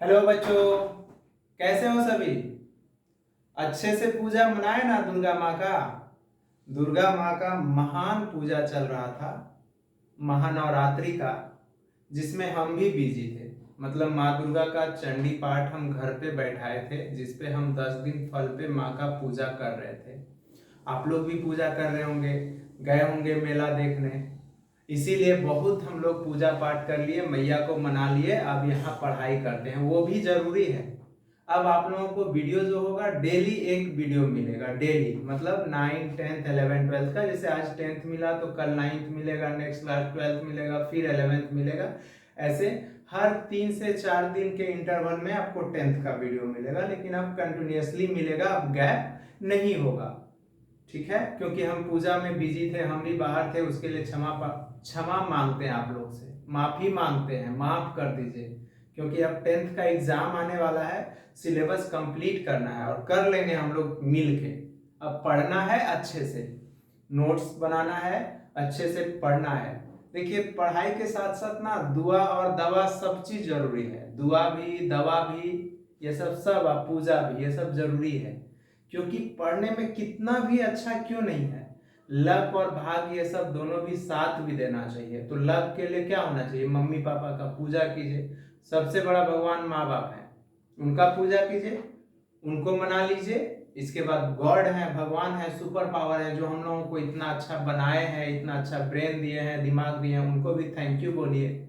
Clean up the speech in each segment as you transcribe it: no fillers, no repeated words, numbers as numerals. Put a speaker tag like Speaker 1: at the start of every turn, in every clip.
Speaker 1: Hello बच्चों, कैसे हो सभी। अच्छे से पूजा मनाए ना दुर्गा माँ का। दुर्गा माँ का महान पूजा चल रहा था, महानवरात्रि का, जिसमें हम भी बिजी थे। मतलब माँ दुर्गा का चंडी पाठ हम घर पे बैठाए थे, जिसपे हम 10 दिन फल पे माँ का पूजा कर रहे थे। आप लोग भी पूजा कर रहे होंगे, गए होंगे मेला देखने। इसीलिए बहुत हम लोग पूजा पाठ कर लिए, मैया को मना लिए। अब यहाँ पढ़ाई करते हैं, वो भी जरूरी है। अब आप लोगों को वीडियो जो होगा डेली एक वीडियो मिलेगा, डेली मतलब 9, 10, 11, 12 का। जैसे आज 10th मिला तो कल 9th मिलेगा, नेक्स्ट क्लास 12th मिलेगा, फिर 11th मिलेगा। ऐसे हर 3 से 4 दिन के इंटरवल में आपको 10th का वीडियो मिलेगा, लेकिन अब कंटिन्यूसली मिलेगा, अब गैप नहीं होगा। ठीक है, क्योंकि हम पूजा में बिजी थे, हम भी बाहर थे, उसके लिए क्षमा मांगते हैं आप लोग से, माफी मांगते हैं, माफ कर दीजिए। क्योंकि अब 10th का एग्जाम आने वाला है, सिलेबस कंप्लीट करना है और कर लेंगे हम लोग मिल के। अब पढ़ना है अच्छे से, नोट्स बनाना है, अच्छे से पढ़ना है। देखिए, पढ़ाई के साथ साथ ना दुआ और दवा सब चीज जरूरी है। दुआ भी, दवा भी, ये सब सब पूजा भी, ये सब जरूरी है। क्योंकि पढ़ने में कितना भी अच्छा क्यों नहीं है, लक और भाग्य ये सब दोनों भी साथ भी देना चाहिए। तो लक के लिए क्या होना चाहिए, मम्मी पापा का पूजा कीजिए। सबसे बड़ा भगवान माँ बाप है, उनका पूजा कीजिए, उनको मना लीजिए। इसके बाद गॉड है, भगवान है, सुपर पावर है, जो हम लोगों को इतना अच्छा बनाए हैं, इतना अच्छा ब्रेन दिए हैं, दिमाग दिए हैं, उनको भी थैंक यू बोलिए।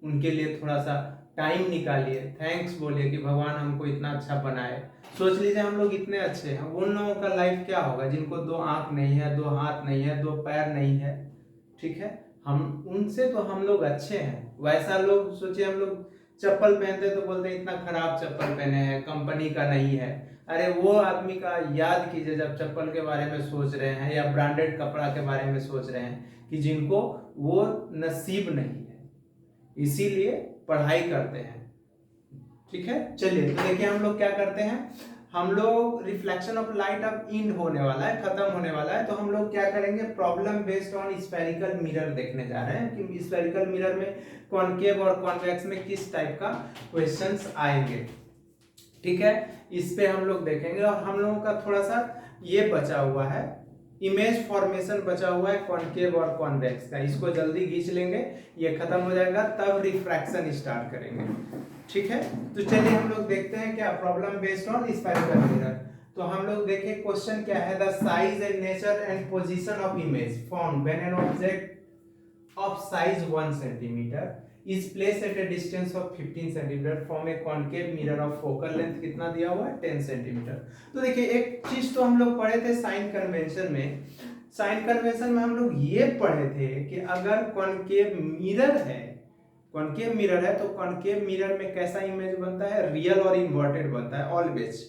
Speaker 1: उनके लिए थोड़ा सा टाइम निकालिए, थैंक्स बोलिए कि भगवान हमको इतना अच्छा बनाए। सोच लीजिए हम लोग इतने अच्छे हैं, उन लोगों का लाइफ क्या होगा जिनको 2 आंख नहीं है, 2 हाथ नहीं है, 2 पैर नहीं है। ठीक है, हम उनसे तो हम लोग अच्छे हैं। वैसा लोग सोचिए, हम लोग चप्पल पहनते तो बोलते इतना खराब चप्पल पहने हैं, कंपनी का नहीं है। अरे वो आदमी का याद कीजिए जब चप्पल के बारे में सोच रहे हैं या ब्रांडेड कपड़ा के बारे में सोच रहे हैं, कि जिनको वो नसीब नहीं है। इसीलिए पढ़ाई करते हैं। ठीक है, चलिए तो देखिए हम लोग क्या करते हैं। हम लोग रिफ्लेक्शन ऑफ लाइट अब इंड होने वाला है, खत्म होने वाला है। तो हम लोग क्या करेंगे, problem based on spherical mirror देखने जा रहे हैं कि स्फेरिकल मिरर में कॉनकेव और कॉन्वेक्स में किस टाइप का क्वेश्चंस आएंगे। ठीक है, इस पे हम लोग देखेंगे। और हम लोगों का थोड़ा सा ये बचा हुआ है, इमेज फॉर्मेशन बचा हुआ है कॉनकेव और कॉन्वेक्स का, इसको जल्दी खींच लेंगे, ये खत्म हो जाएगा तब रिफ्रैक्शन स्टार्ट करेंगे। ठीक है, तो चलिए हम लोग देखते हैं क्या problem based on spherical mirror. तो हम लोग देखिए क्वेश्चन क्या है, the size and nature and position of image found when an object of size 1 centimeter is placed at a distance of 15 centimeter from a concave mirror of focal length कितना दिया हुआ है 10 सेंटीमीटर। तो देखिए एक चीज तो हम लोग पढ़े थे साइन कन्वेंशन में। साइन कन्वेंशन में हम लोग ये पढ़े थे कि अगर कॉनकेव मिरर है, कॉनकेव मिरर है तो कॉनकेव मिरर में कैसा इमेज बनता है, रियल और इन्वर्टेड बनता है ऑलवेज।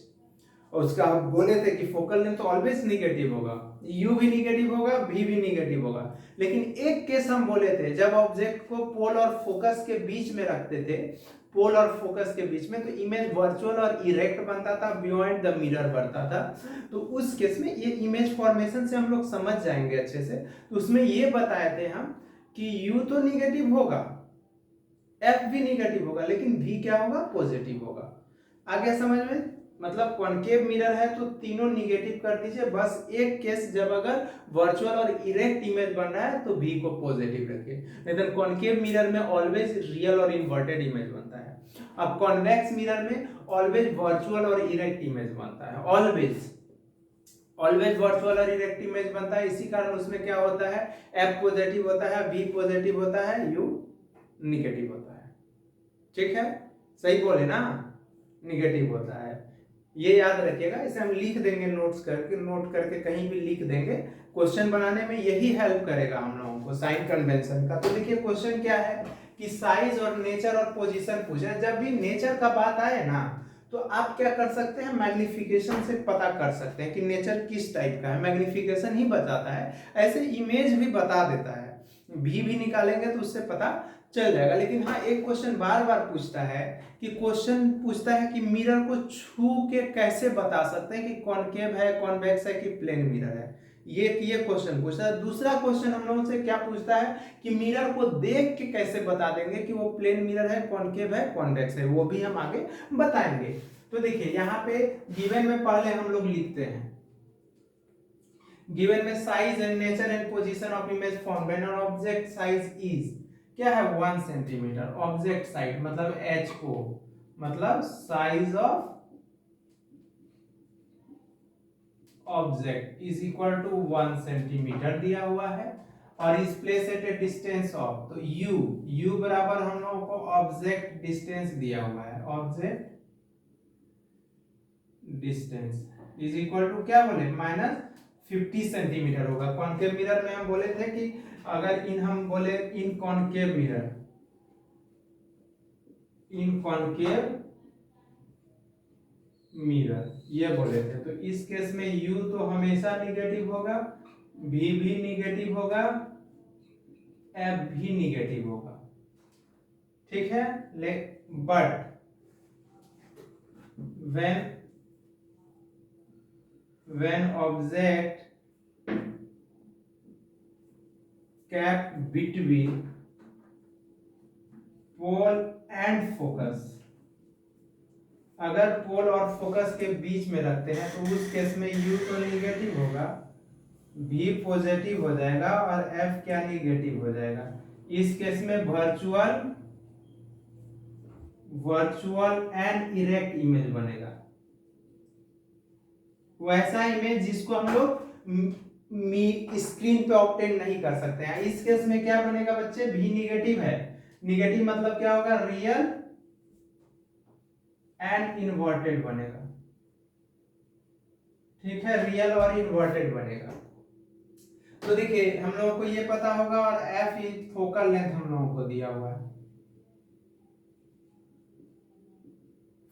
Speaker 1: और उसका हम बोले थे कि फोकल लेंथ तो ऑलवेज निगेटिव होगा, यू भी निगेटिव होगा, भी निगेटिव होगा। लेकिन एक केस हम बोले थे, जब ऑब्जेक्ट को पोल और फोकस के बीच में रखते थे, पोल और फोकस के बीच में, तो इमेज वर्चुअल और इरेक्ट बनता था, बियॉन्ड द मिरर बनता था। तो उस केस में ये इमेज फॉर्मेशन से हम लोग समझ जाएंगे अच्छे से। तो उसमें ये बताए थे हम कि यू तो निगेटिव होगा, एफ भी निगेटिव होगा, लेकिन भी क्या होगा, पॉजिटिव होगा। आगे समझ में, मतलब कॉनकेव मिरर है तो तीनों निगेटिव कर दीजिए। बस एक केस जब अगर वर्चुअल और इरेक्ट इमेज बन रहा है तो भी को पॉजिटिव रखिए, नहीं तो कॉनकेव मिरर में ऑलवेज रियल और इन्वर्टेड इमेज बनता है। अब कॉन्वेक्स मिरर में ऑलवेज वर्चुअल और इरेक्ट इमेज बनता है, ऑलवेज ऑलवेज वर्चुअल और इरेक्ट इमेज बनता है। इसी कारण उसमें क्या होता है, एफ पॉजिटिव होता है, बी पॉजिटिव होता है, यू निगेटिव होता है। ठीक है, सही बोले ना, निगेटिव होता है। ये याद रखिएगा, इसे हम लिख देंगे नोट्स करके, नोट करके कहीं भी लिख देंगे। क्वेश्चन बनाने में यही हेल्प करेगा हम लोगों को साइन कन्वेंशन का। तो देखिए क्वेश्चन क्या है कि साइज और नेचर और पोजीशन पूछा है। जब भी नेचर का बात आए ना, तो आप क्या कर सकते हैं, मैग्निफिकेशन से पता कर सकते हैं कि नेचर किस टाइप का है। मैग्निफिकेशन ही बताता है, ऐसे इमेज भी बता देता है, भी निकालेंगे तो उससे पता चल जाएगा। लेकिन हाँ, एक क्वेश्चन बार बार पूछता है कि क्वेश्चन पूछता है कि मिरर को छू के कैसे बता सकते हैं कि कॉनकेव है, कॉन्वेक्स है कि प्लेन मिरर है। ये क्वेश्चन पूछता है। दूसरा क्वेश्चन हम लोगों से क्या पूछता है कि मिरर को देख के कैसे बता देंगे कि वो प्लेन मिरर है, कॉनकेव है, कॉन्वेक्स है, वो भी हम आगे बताएंगे। तो देखिए यहाँ पे गिवन में पहले हम लोग लिखते हैं, गिवन में size and nature and position of image form when an object size is क्या है 1 सेंटीमीटर, ऑब्जेक्ट साइज मतलब HO मतलब size of object is equal to 1 centimetre दिया हुआ है और इस place at a distance of, तो u बराबर हम लोगों को ऑब्जेक्ट डिस्टेंस दिया हुआ है, object distance is equal to क्या बोले -50 सेंटीमीटर होगा। कॉनकेव मिरर में हम बोले थे कि अगर हम बोले इन कॉनकेव मिरर, इन कॉनकेव मिरर ये बोले थे, तो इस केस में u तो हमेशा निगेटिव होगा, v भी निगेटिव होगा, f भी निगेटिव होगा, ठीक है। But when object kept between pole and focus, अगर पोल और फोकस के बीच में रखते हैं तो उस केस में u तो निगेटिव होगा, v पॉजिटिव हो जाएगा और f क्या निगेटिव हो जाएगा। इस केस में वर्चुअल एंड इरेक्ट इमेज बनेगा, वैसा इमेज जिसको हम लोग स्क्रीन पे ऑब्टेन नहीं कर सकते हैं। इस केस में क्या बनेगा बच्चे, v निगेटिव है, निगेटिव मतलब क्या होगा रियल एंड इन्वर्टेड बनेगा, ठीक है, रियल और इन्वर्टेड बनेगा। तो देखिए हम लोगों को ये पता होगा और f फोकल लेंथ हम लोगों को दिया हुआ है,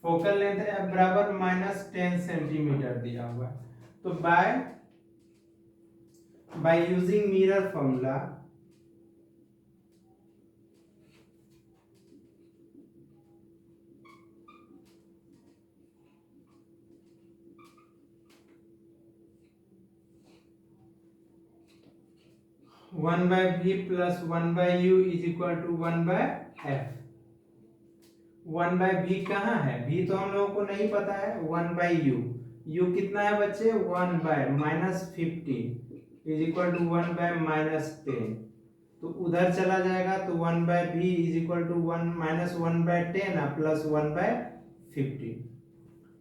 Speaker 1: फोकल लेंथ f बराबर -10 सेंटीमीटर दिया हुआ है। तो by using mirror formula, one by v plus 1/u is equal to 1/f। 1/v कहाँ है, v तो हम लोगों को नहीं पता है, 1/u, u कितना है बच्चे 1/-15 इज इक्वल टू 1/-10, तो उधर चला जाएगा तो 1/v is equal to 1-1/10 plus 1/15।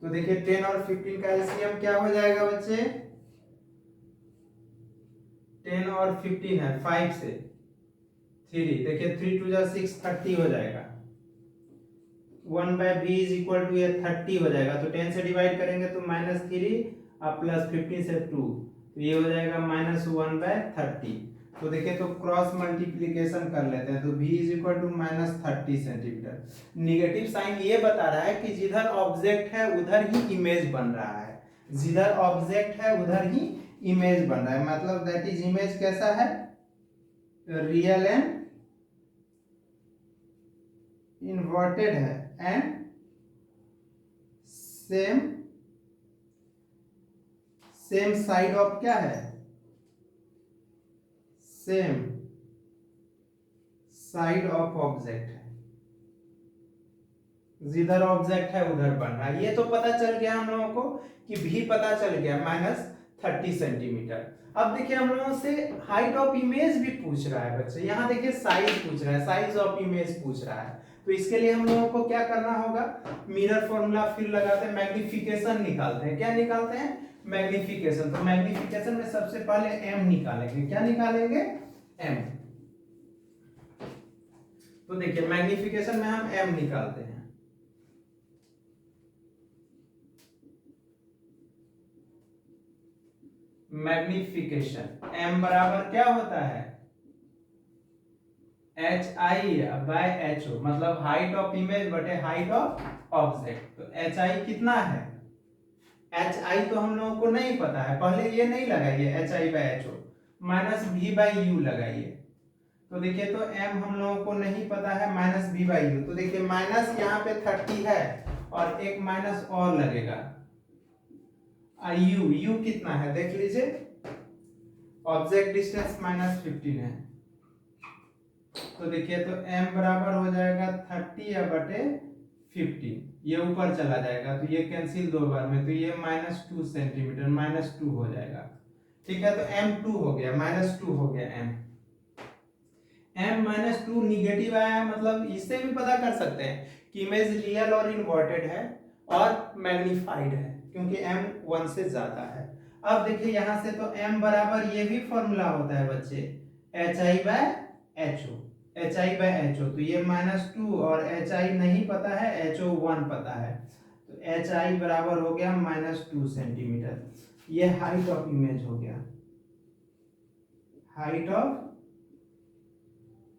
Speaker 1: तो देखिए 10 और 15 का एलसीएम क्या हो जाएगा बच्चे, 10 और 15 है 5 से 3, देखिए 3 2 जा 6 30 हो जाएगा, 1/v इज इक्वल टू ये 30 हो जाएगा, तो 10 से डिवाइड करेंगे तो -3 और प्लस 15 से 2, तो ये हो जाएगा -1/30। तो देखिए तो क्रॉस मल्टीप्लिकेशन कर लेते हैं, तो v is equal to -30 centimetre. Negative sign ये बता रहा है कि जिधर ऑब्जेक्ट है उधर ही इमेज बन रहा है, जिधर ऑब्जेक्ट है उधर ही इमेज बन रहा है, मतलब दैट इज इमेज कैसा है रियल एंड इन्वर्टेड है एंड सेम साइड ऑफ क्या है, सेम साइड ऑफ ऑब्जेक्ट है, जिधर ऑब्जेक्ट है उधर बन रहा है। ये तो पता चल गया हम लोगों को कि भी पता चल गया -30 सेंटीमीटर। अब देखिए हम लोगों से हाइट ऑफ इमेज भी पूछ रहा है बच्चे, यहाँ देखिए साइज पूछ रहा है, साइज ऑफ इमेज पूछ रहा है, तो इसके लिए हम लोगों को क्या करना होगा, मिरर फॉर्मूला फिर लगाते हैं, मैग्निफिकेशन निकालते हैं। क्या निकालते हैं, मैग्निफिकेशन। तो मैग्निफिकेशन में सबसे पहले m निकालेंगे, क्या निकालेंगे m। तो देखिए मैग्निफिकेशन में हम m निकालते हैं, मैग्निफिकेशन m बराबर क्या होता है HI/HO, मतलब हाइट ऑफ इमेज बटे हाइट ऑफ ऑब्जेक्ट। तो HI कितना है, HI तो हम लोगों को नहीं पता है, पहले ये नहीं लगाइए HI/HO, -v/u लगाइए। तो देखिए तो m हम लोगों को नहीं पता है, -v/u, तो देखिए माइनस यहाँ पे 30 है और एक माइनस और लगेगा, u कितना है देख लीजिए, ऑब्जेक्ट डिस्टेंस -15 है, तो देखिए तो m बराबर हो जाएगा 30/15, ये ऊपर चला जाएगा तो ये कैंसिल 2 बार में, तो ये -2 सेंटीमीटर, -2 हो जाएगा। ठीक है, तो m2 हो गया, -2 हो गया m -2 निगेटिव आया है, मतलब इससे भी पता कर सकते हैं कि इमेज रियल और इन्वर्टेड है और मैग्नीफाइड है, क्योंकि m 1 से ज्यादा है। अब देखिए यहाँ से तो m बराबर ये भी फॉर्मूला होता है बच्चे, HI/HO, HI/HO, तो ये -2 और HI नहीं पता है, HO 1 पता है, तो HI बराबर हो गया -2 सेंटीमीटर। ये हाइट ऑफ इमेज हो गया, height of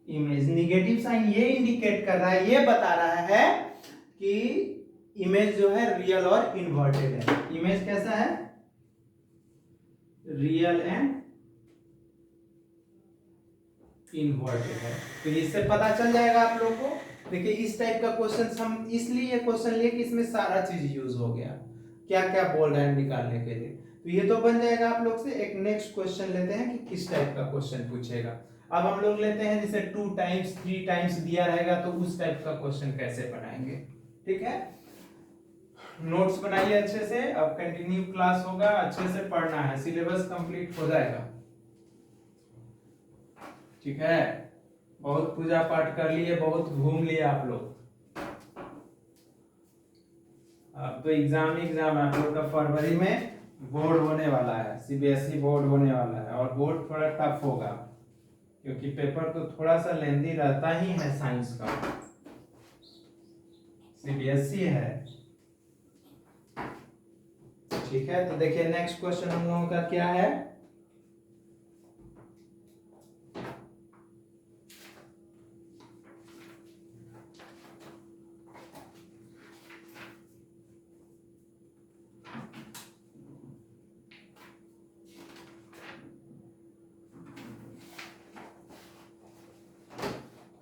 Speaker 1: image. Negative sign ये इंडिकेट कर रहा है, ये बता रहा है कि इमेज जो है रियल और इन्वर्टेड है। इमेज कैसा है, रियल एंड इन्वर्टेड है, तो इससे पता चल जाएगा आप लोग को। देखिए इस टाइप का क्वेश्चन हम इसलिए क्वेश्चन लिए कि इसमें सारा चीज यूज हो गया, क्या क्या बोल रहे हैं निकालने के लिए, तो ये तो बन जाएगा आप लोग से। एक नेक्स्ट क्वेश्चन लेते हैं कि किस टाइप का क्वेश्चन पूछेगा। अब हम लोग लेते हैं जैसे 2 टाइम्स 3 टाइम्स दिया रहेगा तो उस टाइप का क्वेश्चन कैसे बनाएंगे। ठीक है, नोट्स बनाइए अच्छे से, अब कंटिन्यू क्लास होगा, अच्छे से पढ़ना है, सिलेबस कंप्लीट हो जाएगा। ठीक है, बहुत पूजा पाठ कर लिए, बहुत घूम लिए आप लोग, अब तो एग्जाम है आप लोग का। फरवरी में बोर्ड होने वाला है, सीबीएसई बोर्ड होने वाला है, और बोर्ड थोड़ा टफ होगा क्योंकि पेपर तो थोड़ा सा लेंदी रहता ही है साइंस का, सीबीएसई है। ठीक है, तो देखिए नेक्स्ट क्वेश्चन हम लोगों का क्या है,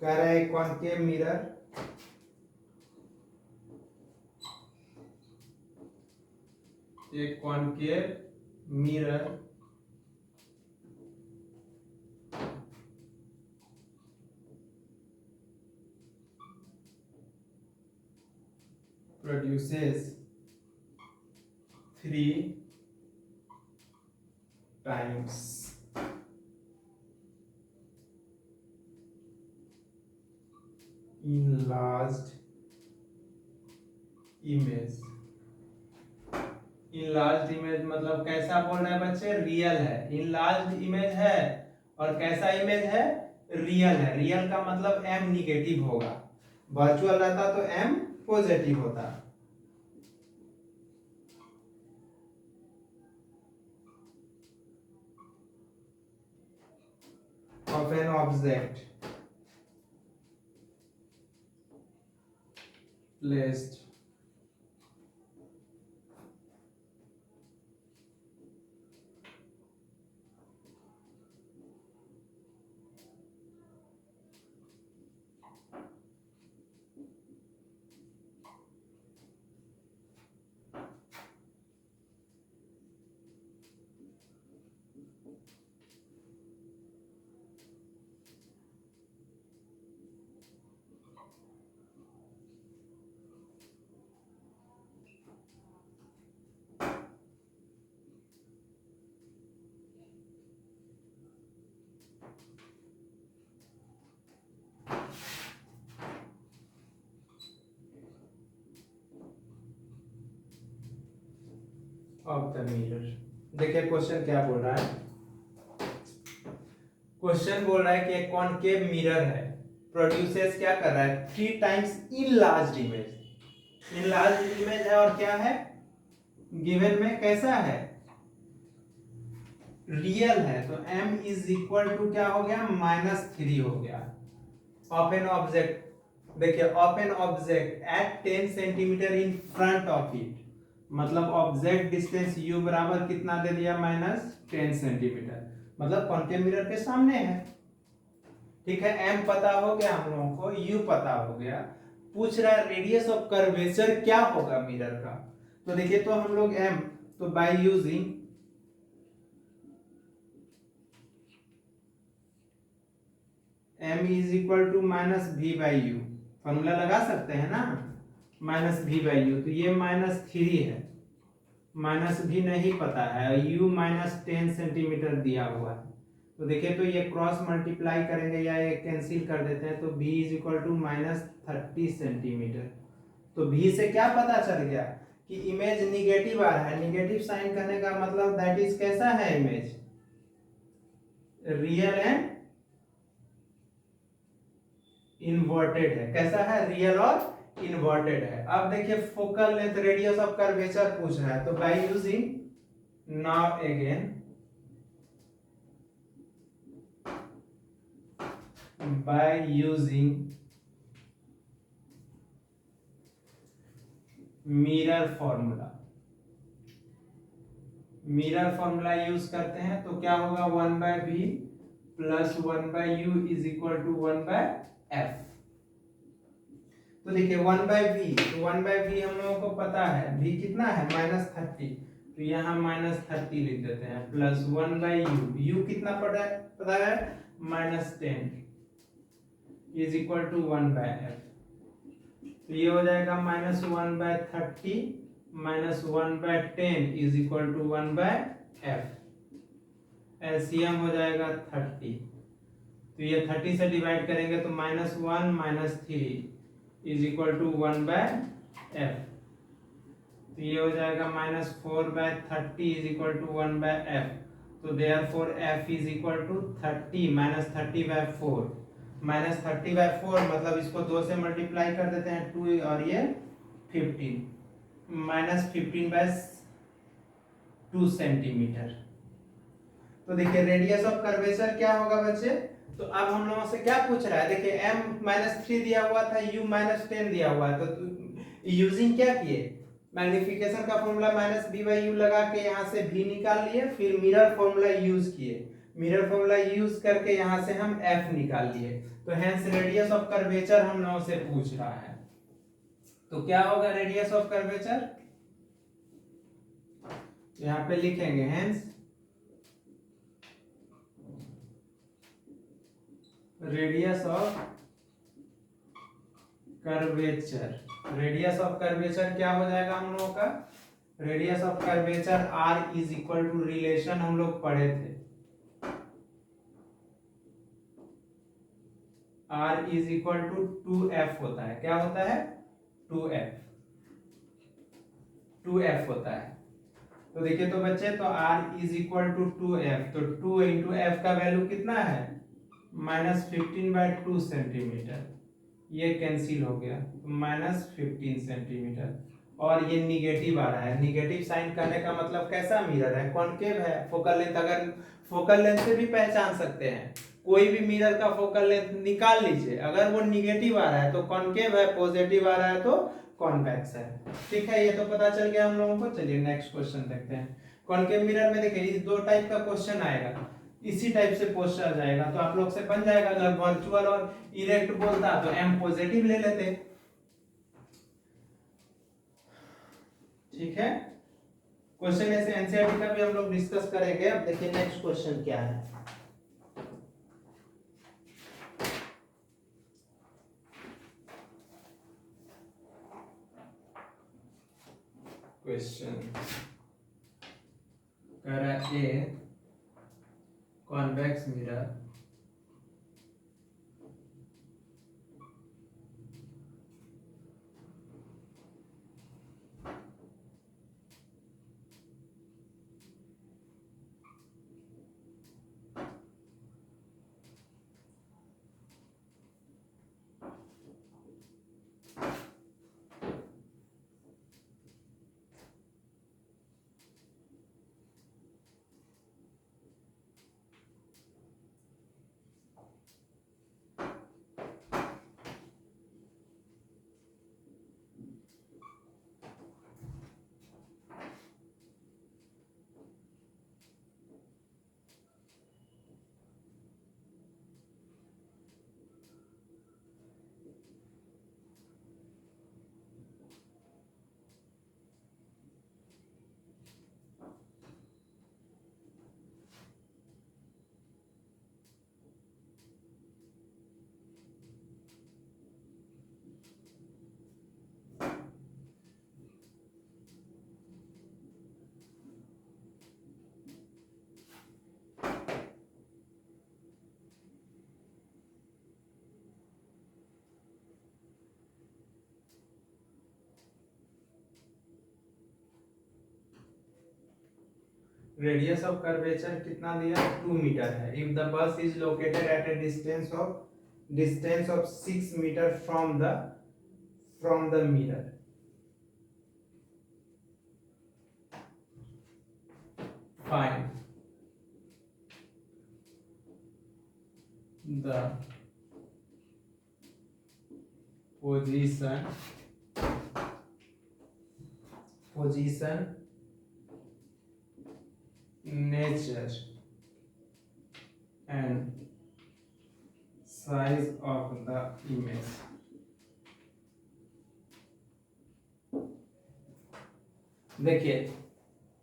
Speaker 1: कह रहा है कॉनकेव मिरर एक concave mirror produces 3 times enlarged image। Enlarged image मतलब कैसा बोल रहे हैं बच्चे, रियल है। इनलार्ज्ड इमेज है और कैसा इमेज है, रियल है। रियल का मतलब m निगेटिव होगा, वर्चुअल रहता तो m पॉजिटिव होता। Of an object placed of the mirror. देखिए क्वेश्चन क्या बोल रहा है, क्वेश्चन बोल रहा है कि एक कॉनकेव मिरर है, प्रोड्यूसेस क्या कर रहा है, 3 times enlarged image. Enlarged image है और क्या है, गिवन में कैसा है, रियल है, तो m इज इक्वल टू क्या हो गया, -3 हो गया। ऑफ एन ऑब्जेक्ट, देखिए of an object at 10 centimetre in front of it, मतलब ऑब्जेक्ट डिस्टेंस u बराबर कितना दे दिया, -10 सेंटीमीटर, मतलब कॉनकेव मिरर के सामने है। ठीक है, m पता हो गया हम लोगों को, u पता हो गया, पूछ रहा है रेडियस ऑफ कर्वेचर क्या होगा मिरर का। तो देखिए तो हम लोग m, तो by using m is equal to minus v by u, formula लगा सकते हैं ना, माइनस वी बाई यू, तो ये -3 है, माइनस भी नहीं पता है, u -10 सेंटीमीटर दिया हुआ है। तो देखिए तो ये क्रॉस मल्टीप्लाई करेंगे या ये कैंसिल कर देते हैं, तो v is equal to -30 centimetre. तो v से क्या पता चल गया कि इमेज निगेटिव आ रहा है। निगेटिव साइन करने का मतलब दैट इज कैसा है इमेज, रियल एंड इन्वर्टेड है। कैसा है, रियल और इन्वर्टेड है। अब देखिए focal length radius of curvature पूछ रहा है, तो by using now again by using mirror formula, mirror formula use करते हैं तो क्या होगा, 1/v plus 1/u is equal to 1/f। तो देखिए 1/v, तो 1/v हम लोगों को पता है v कितना है, -30, तो यहाँ -30 लिख देते हैं, प्लस 1/u, u कितना पता है -10 इज इक्वल टू 1/f। तो ये हो जाएगा -1/30 -1/10 is equal to 1/f। LCM हो जाएगा 30, तो ये 30 से डिवाइड करेंगे तो -1 -3 इज इक्वल टू 1/f। तो ये हो जाएगा -4/30 इज इक्वल टू 1/f। तो therefore f is equal to 30 -30/4, -30/4 मतलब इसको 2 से मल्टीप्लाई कर देते हैं 2 और ये 15, -15/2 सेंटीमीटर। तो देखिए रेडियस ऑफ कर्वेचर क्या होगा बच्चे, तो अब हम लोगों से क्या पूछ रहा है, देखिए m -3 दिया हुआ था, u -10 दिया हुआ है, तो यूजिंग क्या किए, मैग्निफिकेशन का फॉर्मूला -b/u लगा के यहाँ से v निकाल लिए, फिर मिरर फॉर्मूला यूज किए, मिरर फॉर्मूला यूज करके यहाँ से हम f निकाल लिए। तो हेंस रेडियस ऑफ कर्वेचर हम लोगों से पूछ रहा है, तो क्या होगा रेडियस ऑफ कर्वेचर, यहाँ पे लिखेंगे hence radius of curvature. Radius of curvature क्या हो जाएगा हम लोगों का, radius of curvature r is equal to, relation हम लोग पढ़े थे, r is equal to 2f होता है। क्या होता है, 2f, 2f होता है। तो देखिए तो बच्चे, तो r is equal to 2f, तो 2 इंटू f का वैल्यू कितना है, -15/2 सेंटीमीटर, ये कैंसिल हो गया, -15 सेंटीमीटर। और ये निगेटिव आ रहा है, निगेटिव साइन करने का मतलब कैसा मिरर है, कॉनकेव है। फोकल लेंथ, अगर फोकल लेंथ से भी पहचान सकते हैं, कोई भी मिरर का फोकल लेंथ निकाल लीजिए, अगर वो निगेटिव आ रहा है तो कॉनकेव है, पॉजिटिव आ रहा है तो कॉन्वेक्स है। ठीक है, ये तो पता चल गया हम लोगों को। चलिए नेक्स्ट क्वेश्चन देखते हैं। कॉनकेव मिरर में देखिए इस 2 टाइप का क्वेश्चन आएगा, इसी टाइप से पोस्टर आ जाएगा, तो आप लोग से बन जाएगा। अगर वर्चुअल और इरेक्ट बोलता तो m पॉजिटिव ले लेते। ठीक है, क्वेश्चन ऐसे एनसीईआरटी का भी हम लोग डिस्कस करेंगे। अब देखिए नेक्स्ट क्वेश्चन क्या है। क्वेश्चन कह रहा है convex mirror radius of curvature कितना दिया 2 मीटर है। If the bus is located at a distance of 6 metre from the mirror, find the position nature and size of the image। देखिए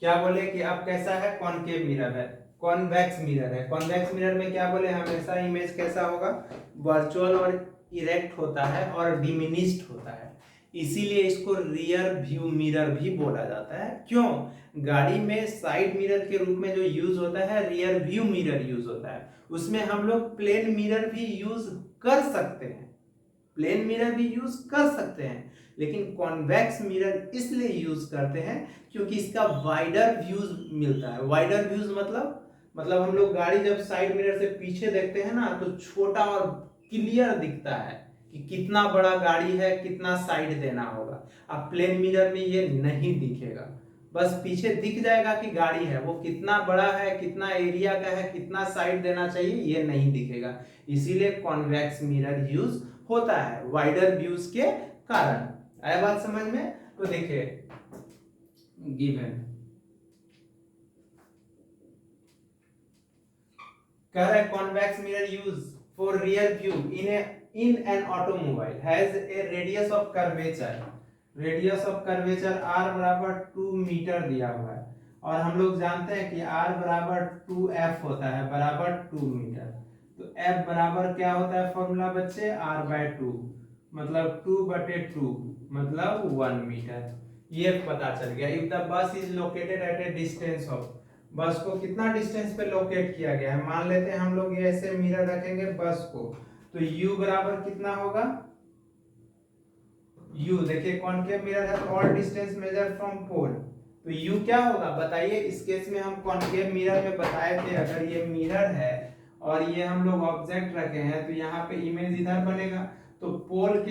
Speaker 1: क्या बोले कि अब कैसा है, कॉनकेव मिरर है, कॉन्वेक्स मिरर है। कॉन्वेक्स मिरर में क्या बोले, हमेशा इमेज कैसा होगा, वर्चुअल और इरेक्ट होता है और डिमिनिश्ड होता है, इसीलिए इसको रियर व्यू मिरर भी बोला जाता है। क्यों, गाड़ी में साइड मिरर के रूप में जो यूज होता है रियर व्यू मिरर यूज होता है, उसमें हम लोग प्लेन मिरर भी यूज कर सकते हैं, प्लेन मिरर भी यूज कर सकते हैं, लेकिन कॉन्वेक्स मिरर इसलिए यूज करते हैं क्योंकि इसका वाइडर व्यूज मिलता है। वाइडर व्यूज मतलब हम लोग गाड़ी जब साइड मिरर से पीछे देखते हैं ना तो छोटा और क्लियर दिखता है कि कितना बड़ा गाड़ी है, कितना साइड देना होगा। अब प्लेन मिरर में ये नहीं दिखेगा, बस पीछे दिख जाएगा कि गाड़ी है, वो कितना बड़ा है, कितना एरिया का है, कितना साइड देना चाहिए, ये नहीं दिखेगा। इसीलिए कॉन्वेक्स मिरर यूज होता है वाइडर व्यूज के कारण। आया बात समझ में? तो देखिए गिवन कह रहा है convex mirror use for rear view in an automobile has a radius of curvature, radius of curvature r बराबर 2 मीटर दिया हुआ है, और हम लोग जानते हैं कि r बराबर 2f होता है, बराबर 2 मीटर। तो f बराबर क्या होता है फॉर्मूला बच्चे, r/2 मतलब 2/2 मतलब 1 मीटर। ये पता चल गया। If the bus is located at a distance of, बस को कितना डिस्टेंस पे लोकेट किया गया है, मान लेते हैं हम लोग ये ऐसे मिरर रखेंगे बस को, तो u बराबर कितना होगा, u देखिए कॉनकेव मिरर है तो all distance measure from pole, तो u क्या होगा बताइए। इस केस में हम कॉनकेव मिरर में बताए थे अगर ये मिरर है और ये हम लोग ऑब्जेक्ट रखे हैं तो यहाँ पे इमेज इधर बनेगा, तो पोल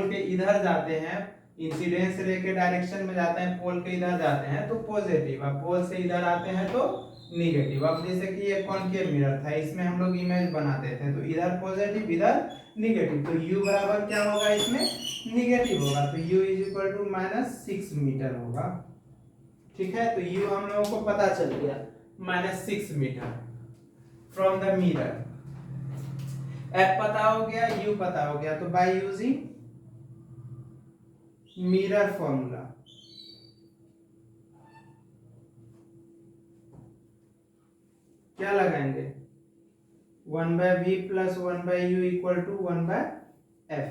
Speaker 1: के इधर जाते हैं, इंसिडेंस रे के डायरेक्शन में जाते हैं, पोल के इधर जाते हैं तो पॉजिटिव, अब पोल से इधर आते हैं तो निगेटिव। अब जैसे कि ये कॉनकेव मिरर था, इसमें हम लोग इमेज बनाते थे तो इधर पॉजिटिव इधर निगेटिव, तो u बराबर क्या होगा, इसमें निगेटिव होगा, तो u is equal to -6 metre होगा। ठीक है, तो u हम लोगों को पता चल गया -6 metre from the mirror. f पता हो गया, u पता हो गया, तो बाय यूजिंग मिरर फॉर्मूला क्या लगाएंगे, 1/v plus 1/u equal to 1/f,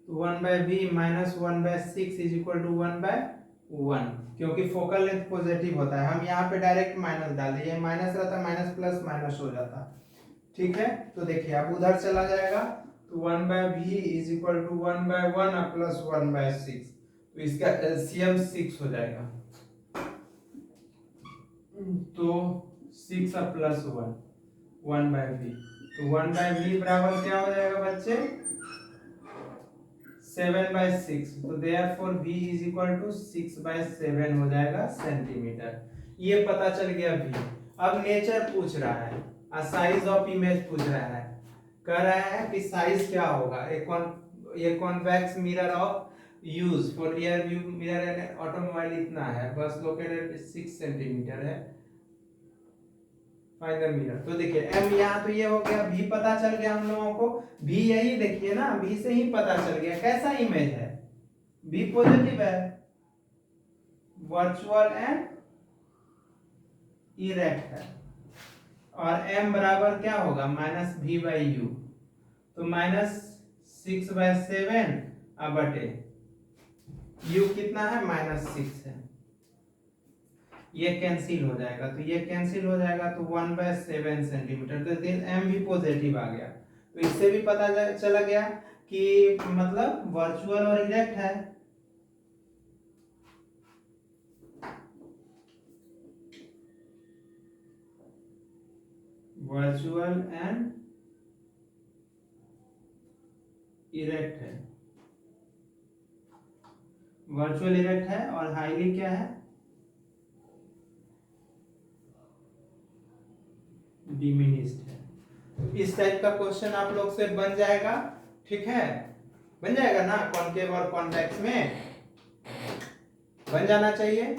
Speaker 1: तो 1/v minus 1/6 is equal to 1/1, क्योंकि फोकल लेंथ पॉजिटिव होता है, हम यहाँ पे डायरेक्ट माइनस डाल दिए, ये माइनस रहता माइनस प्लस माइनस हो जाता। ठीक है, तो देखिए अब उधर चला जाएगा तो 1/v is equal to 1/1 plus 1/6, तो इसका एलसीएम 6 हो जाएगा, तो 6 प्लस 1/v, तो 1/v बराबर क्या हो जाएगा बच्चे 7/6, तो therefore v is equal to 6/7 हो जाएगा सेंटीमीटर। ये पता चल गया v। अब नेचर पूछ रहा है, साइज ऑफ इमेज पूछ रहा है, कह रहा है कि साइज क्या होगा, ये convex mirror of use for rear view mirror and automobile इतना है, बस लोकेटेड 6 सेंटीमीटर है, फाइंड द मिरर। तो देखिए m यहाँ तो ये हो गया, v पता चल गया हम लोगों को, v यही देखिए ना, v से ही पता चल गया कैसा इमेज है, v पॉजिटिव है, वर्चुअल एंड इरेक्ट है, और m बराबर क्या होगा -v/u, तो -6/7 बटे u कितना है -6 है, ये कैंसिल हो जाएगा, तो ये कैंसिल हो जाएगा तो 1/7 सेंटीमीटर, तो m भी पॉजिटिव आ गया, तो इससे भी पता चला गया कि मतलब वर्चुअल और इरेक्ट है। वर्चुअल एंड इरेक्ट है, वर्चुअल इरेक्ट है और हाईली क्या है, डिमिनिस्ड है। इस टाइप का क्वेश्चन आप लोग से बन जाएगा, ठीक है, बन जाएगा ना, कॉनकेव और कॉन्वेक्स में बन जाना चाहिए।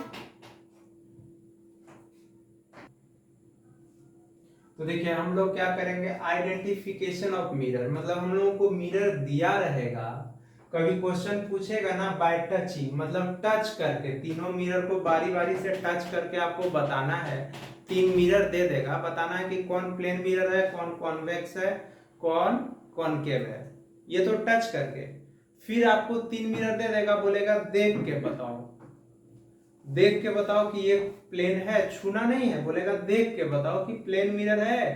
Speaker 1: तो देखिए हम लोग क्या करेंगे, आइडेंटिफिकेशन ऑफ मिरर, मतलब हम लोगों को मिरर दिया रहेगा, कभी क्वेश्चन पूछेगा ना बाय टचिंग, मतलब टच करके, तीनों मिरर को बारी बारी से टच करके आपको बताना है। 3 मिरर दे देगा, बताना है कि कौन प्लेन मिरर है, कौन कॉन्वेक्स है, कौन कॉनकेव है, ये तो टच करके। फिर आपको 3 मिरर दे देगा, बोलेगा देख के बताओ, देख के बताओ कि ये प्लेन है, छूना नहीं है, बोलेगा देख के बताओ कि प्लेन मिरर है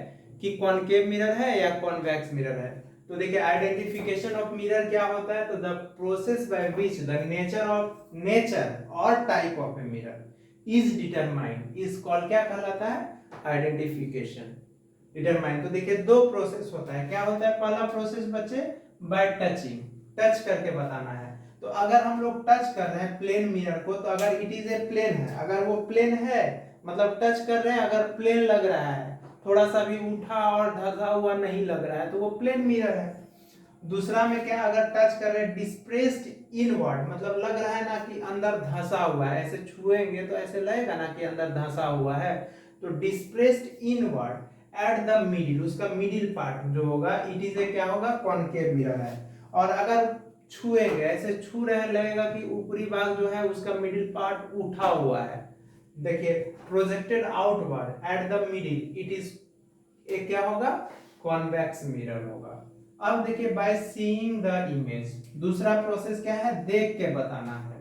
Speaker 1: कि कॉनकेव मिरर है या कॉन्वेक्स मिरर है। तो देखिए आइडेंटिफिकेशन ऑफ मिरर क्या होता है, तो the process by which the nature और type of a mirror is determined is called, क्या कहलाता है, आइडेंटिफिकेशन। डिटरमाइन, तो देखिए 2 प्रोसेस होता है, क्या होता है, पहला प्रोसेस बच्चे बाय टचिंग, टच करके बताना है। तो अगर हम लोग टच कर रहे हैं प्लेन मिरर को, तो अगर इट इज ए प्लेन है, अगर वो प्लेन है मतलब टच कर रहे हैं, अगर प्लेन लग रहा है, थोड़ा सा भी उठा और धसा हुआ नहीं लग रहा है, तो वो प्लेन मिरर है। दूसरा में क्या, अगर टच कर रहे हैं डिस्प्रेस्ड इनवर्ड, मतलब लग रहा है ना कि अंदर धंसा हुआ है, ऐसे छुएंगे तो ऐसे लगेगा ना कि अंदर धंसा हुआ है, तो डिस्प्रेस्ड इनवर्ड एट द मिडिल, उसका मिडिल पार्ट जो होगा इट इज ए क्या होगा, कॉनकेव मिरर है। और अगर छुएंगे, ऐसे छू रहे हैं, लगेगा कि ऊपरी भाग जो है उसका मिडिल पार्ट उठा हुआ है, देखिए projected outward at the middle, it is एक क्या होगा, कॉन्वेक्स मिरर होगा। अब देखिए बाय सीइंग द इमेज, दूसरा प्रोसेस क्या है, देख के बताना है।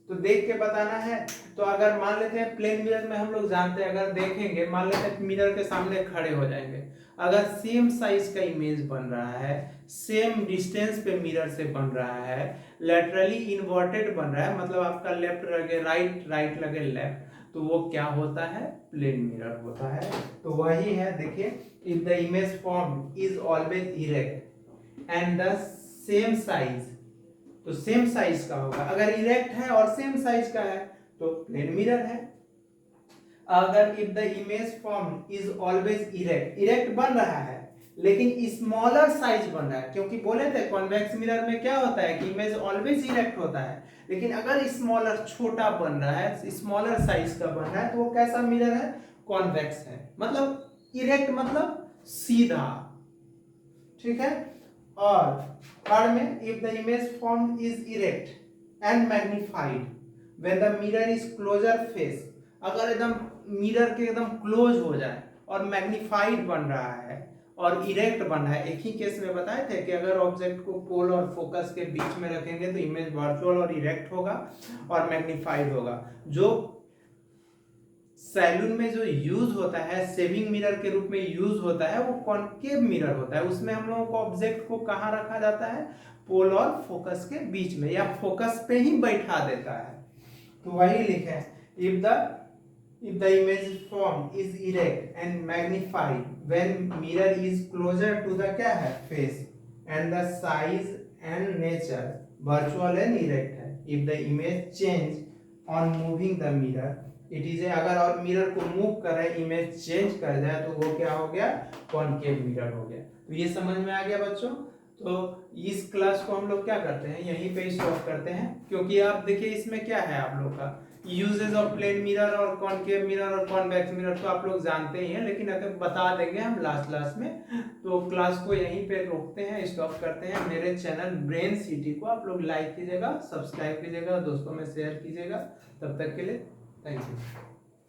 Speaker 1: तो देख के बताना है, तो अगर मान लेते हैं प्लेन मिरर में हम लोग जानते हैं, अगर देखेंगे, मान लेते हैं मिरर के सामने खड़े हो जाएंगे, अगर सेम साइज का इमेज बन रहा है, सेम डिस्टेंस पे मिरर से बन रहा है, लेटरली इन्वर्टेड बन रहा है, मतलब आपका लेफ्ट लगे राइट, राइट लगे लेफ्ट, तो वो क्या होता है, प्लेन मिरर होता है। तो वही है, देखिए if the image form is always erect and the same size, तो सेम साइज का होगा, अगर इरेक्ट है और सेम साइज का है तो प्लेन मिरर है। अगर if the image form is always erect, erect बन रहा है लेकिन स्मॉलर साइज बन रहा है, क्योंकि बोले थे कॉन्वेक्स मिरर में क्या होता है कि इमेज ऑलवेज इरेक्ट होता है, लेकिन अगर स्मॉलर, छोटा बन रहा है, स्मॉलर साइज का बन रहा है, तो वो कैसा मिरर है, कॉन्वेक्स है, मतलब इरेक्ट मतलब सीधा, ठीक है। और थर्ड में if the image form is erect and magnified when the mirror is closer face, अगर एकदम मिरर के एकदम क्लोज हो जाए और मैग्नीफाइड बन रहा है और इरेक्ट बन रहा है, एक ही केस में बताए थे कि अगर ऑब्जेक्ट को पोल और फोकस के बीच में रखेंगे तो इमेज वर्चुअल और इरेक्ट होगा और मैग्नीफाइड होगा। जो सैलून में जो यूज होता है, सेविंग मिरर के रूप में यूज होता है, वो कॉनकेव मिरर होता है, उसमें हम लोगों को ऑब्जेक्ट को कहाँ रखा जाता है, पोल और फोकस के बीच में, या फोकस पे ही बैठा देता है। तो वही लिखे, if the image form is erect and magnified when mirror is closer to the क्या है, face, and the size and nature virtual and erect है, if the image change on moving the mirror, it is, अगर और mirror को move कर रहे, image change कर जाए, तो वो क्या हो गया, कॉनकेव मिरर हो गया। तो ये समझ में आ गया बच्चों। तो इस क्लास को हम लोग क्या करते हैं, यहीं पे स्टॉप करते हैं, क्योंकि आप देखिए इसमें क्या है आप लोग का यूजेस ऑफ प्लेन मिरर और कॉनकेव मिरर और कॉन्वेक्स मिरर तो आप लोग जानते ही हैं, लेकिन अगर बता देंगे हम लास्ट क्लास में। तो क्लास को यहीं पे रोकते हैं, स्टॉप करते हैं। मेरे चैनल ब्रेन सिटी को आप लोग लाइक कीजिएगा, सब्सक्राइब कीजिएगा, दोस्तों में शेयर कीजिएगा। तब तक के लिए थैंक यू।